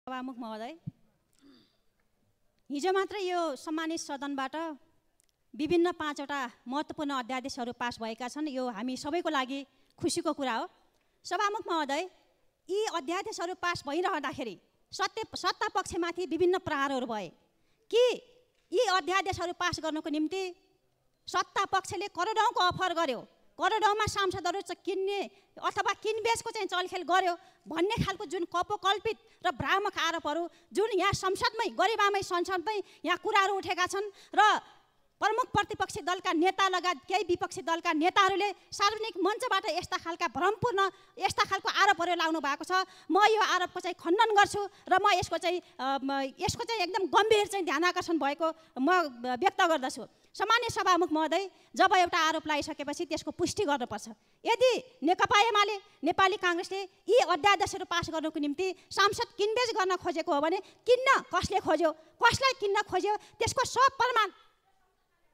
सभामुख महोदय, हिजो मात्र यो सम्मानित सदनबाट विभिन्न 5वटा महत्त्वपूर्ण अध्यादेशहरू पास भएका छन्। यो हामी सबैको लागि खुसीको कुरा हो। सभामुख महोदय, यी अध्यादेशहरू पास भइरहँदाखेरि सत्ता पक्षमाथि विभिन्न प्रहारहरू भए कि यी अध्यादेशहरू पास गर्नको निम्ति सत्ता पक्षले करोडौँको अफर गर्यो, करोडौँमा सांसदहरू किन्ने अथवा किनबेचको चाहिँ चलखेल गर्यो भन्ने खालको जुन कपोकल्पित र भ्रामक आरोपहरू जुन यहाँ संसदमै गरिबामै संसदमै यहाँ कुराहरू उठेका छन् र प्रमुख प्रतिपक्षी दलका नेता लगायत केही विपक्षी दलका नेताहरूले सार्वजनिक मञ्चबाट यस्ता खालका भ्रमपूर्ण यस्ता खालको आरोपहरू लाउनु भएको छ। म यो आरोपको चाहिँ खण्डन गर्छु र म यसको चाहिँ एकदम गम्भीर चाहिँ ध्यानाकर्षण भएको म व्यक्त गर्दछु। सामान्य सभामुख महोदय, जब एउटा आरोप लगाइसकेपछि त्यसको पुष्टि गर्नुपर्छ। यदि नेकपा एमाले नेपाली काङ्ग्रेसले यी अध्यादेशहरू पास गर्नको निम्ति सांसद किनबेच गर्न खोजेको हो भने किन्न कसले खोज्यो, कसलाई किन्न खोज्यो, त्यसको सब प्रमाण